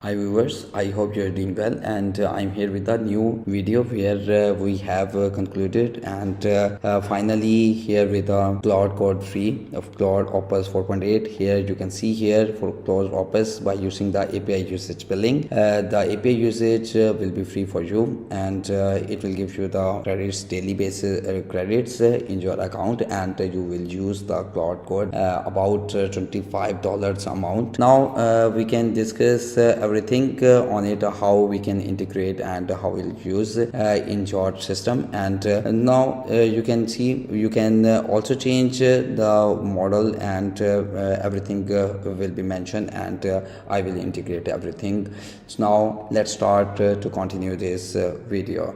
Hi viewers, I hope you're doing well, and I'm here with a new video where we have concluded and finally here with a Claude Code free of Claude Opus 4.8. Here you can see here for Claude Opus by using the API usage billing. The API usage will be free for you, and it will give you the credits daily basis credits in your account, and you will use the Claude Code about $25 amount. Now we can discuss everything on it, how we can integrate and how we'll use in your system. And now you can see you can also change the model, and everything will be mentioned, and I will integrate everything. So now let's start to continue this video.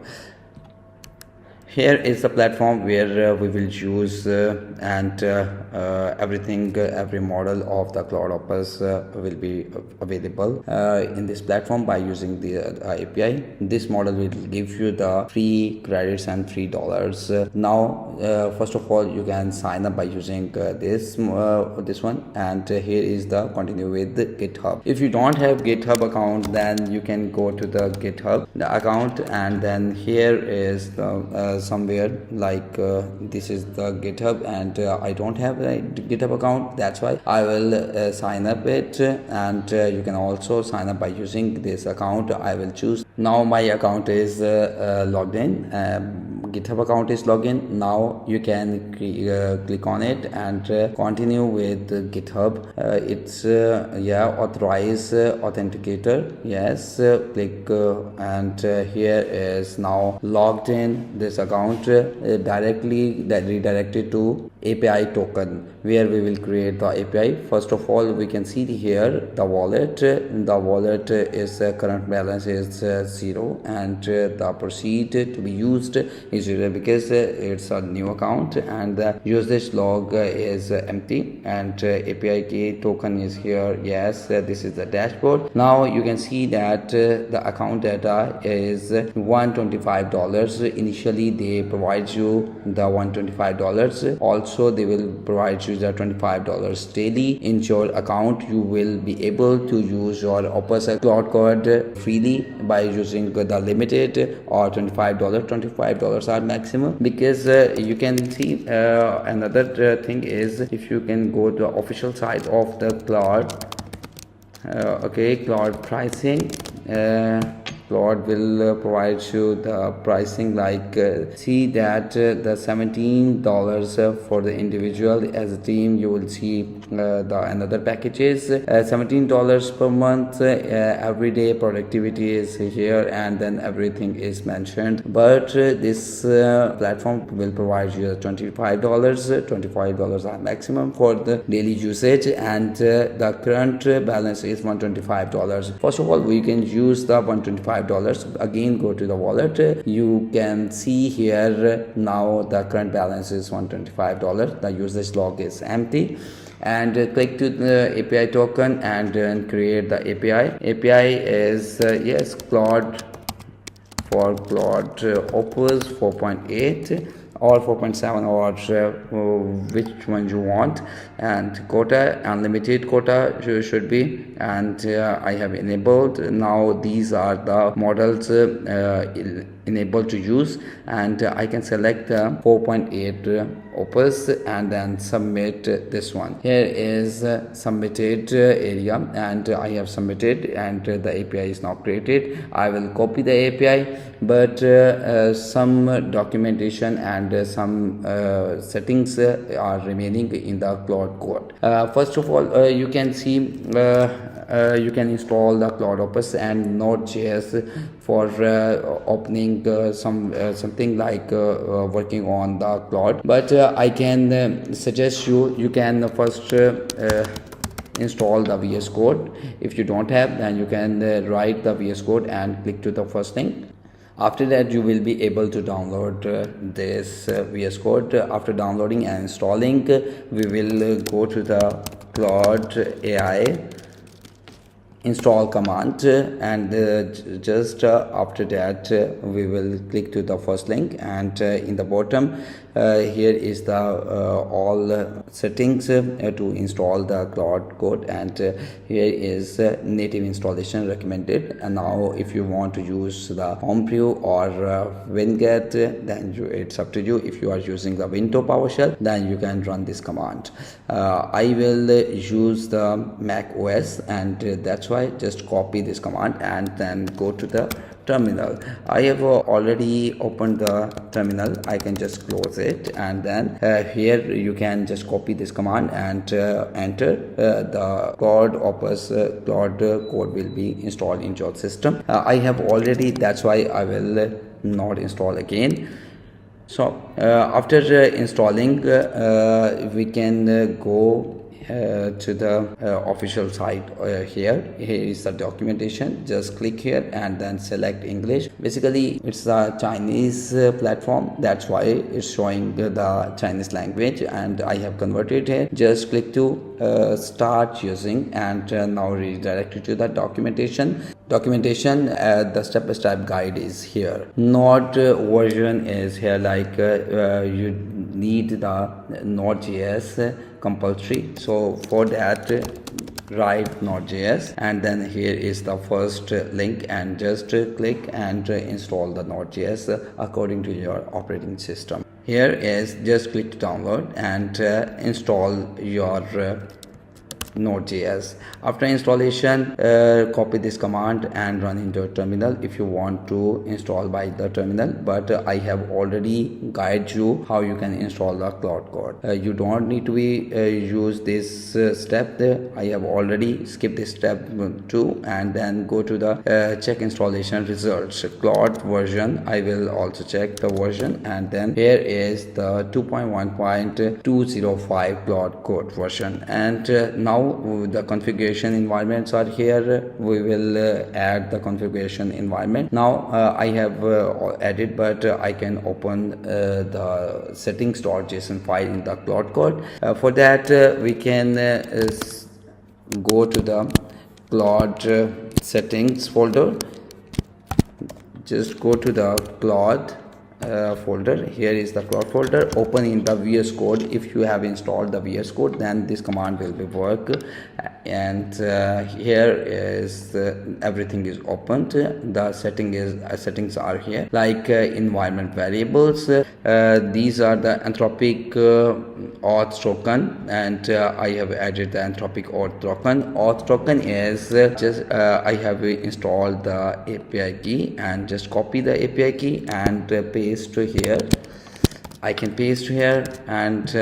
Here is the platform where we will use and everything, every model of the Claude Opus will be available in this platform by using the API. This model will give you the free credits and $3. Now, first of all, you can sign up by using this one, and here is the continue with the GitHub. If you don't have GitHub account, then you can go to the GitHub account, and then here is the somewhere like this is the GitHub, and I don't have a GitHub account, that's why I will sign up it, and you can also sign up by using this account. I will choose. Now my account is logged in. GitHub account is login. Now you can click on it and continue with GitHub. It's authorize authenticator. Yes, click and here is now logged in. This account directly redirected to API token, where we will create the API. First of all, we can see here the wallet. The wallet is current balance is 0, and the proceed to be used is 0 because it's a new account, and the usage log is empty, and API key token is here. Yes, this is the dashboard. Now you can see that the account data is $125. Initially they provide you the $125. Also they will provide you the $25 daily in your account. You will be able to use your Opus Claude Code freely by using the limited or $25 are maximum, because you can see another thing is, if you can go to the official site of the Claude, Claude pricing. Claude will provide you the pricing, like see that the $17 for the individual. As a team you will see the another packages, $17 per month. Everyday productivity is here, and then everything is mentioned, but this platform will provide you $25 are maximum for the daily usage, and the current balance is $125. First of all, we can use the $125. Again, go to the wallet. You can see here now the current balance is $125. The usage log is empty, and click to the API token and create the API. API is yes, Claude for Claude Opus 4.8 or 4.7, or which one you want, and quota, unlimited quota should be, and I have enabled. Now these are the models enabled to use, and I can select the 4.8 Opus and then submit this one. Here is submitted area, and I have submitted, and the API is now created. I will copy the API, but some documentation and some settings are remaining in the Claude Code. First of all, you can see you can install the Claude Opus and Node.js for opening something like working on the Claude, but I can suggest you can first install the VS Code. If you don't have, then you can write the VS Code and click to the first thing. After that, you will be able to download this VS Code. After downloading and installing, we will go to the Claude AI. install command, and just after that we will click to the first link, and in the bottom here is the all settings to install the Claude Code, and here is native installation recommended. And now if you want to use the Homebrew or Winget, then it's up to you. If you are using the Windows PowerShell, then you can run this command. I will use the Mac OS, and that's why just copy this command and then go to the terminal. I have already opened the terminal. I can just close it, and then here you can just copy this command and enter the Claude Code will be installed in your system. I have already, that's why I will not install again. So after installing, we can go to the official site. Here is the documentation. Just click here and then select English. Basically it's a Chinese platform, that's why it's showing the Chinese language, and I have converted here. Just click to start using, and now redirect you to the documentation. The step-by-step guide is here. Node version is here, like you need the Node.js compulsory. So for that, write Node.js, and then here is the first link, and just click and install the Node.js according to your operating system. Here is just click to download and install your Node.js. After installation, copy this command and run into a terminal if you want to install by the terminal, but I have already guided you how you can install the Claude Code. You don't need to use this step. I have already skipped this step 2, and then go to the check installation results. Claude version, I will also check the version, and then here is the 2.1.205 Claude Code version. And now the configuration environments are here. We will add the configuration environment. Now I have added, but I can open the settings.json file in the Claude Code. For that we can go to the Claude settings folder. Just go to the Claude folder. Here is the Claude folder. Open in the VS Code. If you have installed the VS Code, then this command will be work. And here is everything is opened. The settings are here, like environment variables. These are the anthropic auth token, and I have added the anthropic auth token. Auth token is just I have installed the API key, and just copy the API key and paste here. I can paste here, and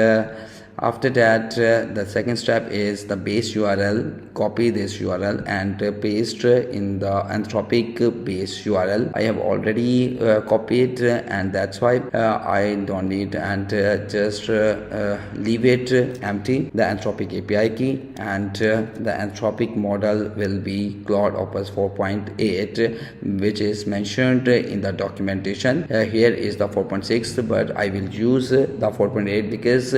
after that the second step is the base URL. Copy this URL and paste in the anthropic base URL. I have already copied, and that's why I don't need, and just leave it empty, the anthropic API key, and the anthropic model will be Claude Opus 4.8, which is mentioned in the documentation. Here is the 4.6, but I will use the 4.8 because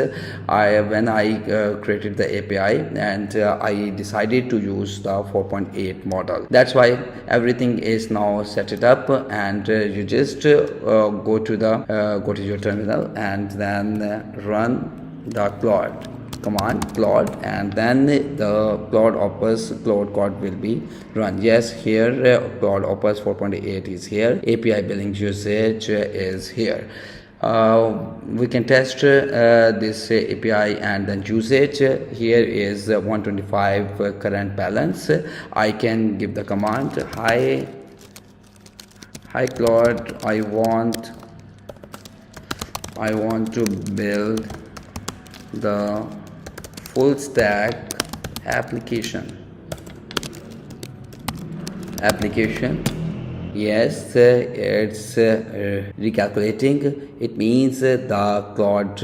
when I created the API, and I decided to use the 4.8 model. That's why everything is now set it up, and you just go to your terminal and then run the Claude command, Claude, and then the Claude Opus Claude Code will be run. Yes, here Claude Opus 4.8 is here. API billing usage is here. We can test this API and then usage. Here is 125 current balance. I can give the command, hi Claude, I want to build the full stack application. Yes, it's recalculating. It means the Claude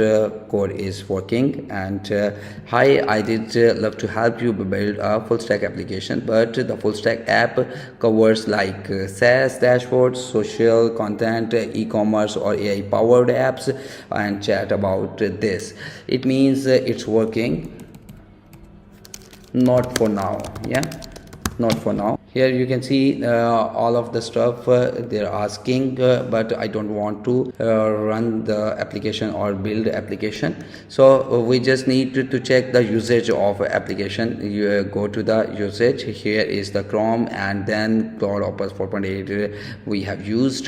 Code is working. And hi, I did love to help you build a full stack application, but the full stack app covers like SaaS dashboards, social content, e-commerce or AI powered apps, and chat about this. It means it's working. Not for now. Yeah. not for now. Here you can see all of the stuff they're asking, but I don't want to run the application or build application. So we just need to check the usage of application. You go to the usage. Here is the Chrome, and then Claude Opus 4.8 we have used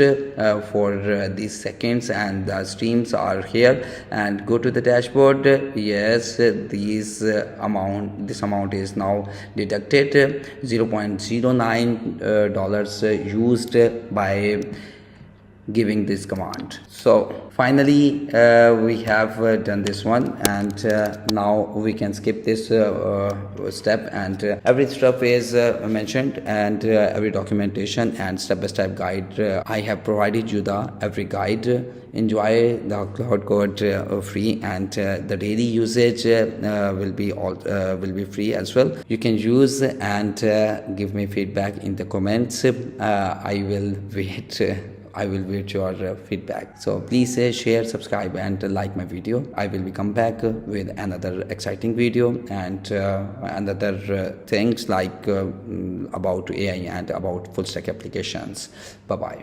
for these seconds, and the streams are here. And go to the dashboard. Yes, this amount is now deducted, $0.09 used by giving this command. So finally we have done this one, and now we can skip this step, and every step is mentioned, and every documentation and step-by-step guide I have provided you the every guide. Enjoy the Claude Code free, and the daily usage will be free as well. You can use and give me feedback in the comments. I will wait your feedback. So please share, subscribe, and like my video. I will be come back with another exciting video, and another things like about AI and about full stack applications. Bye bye.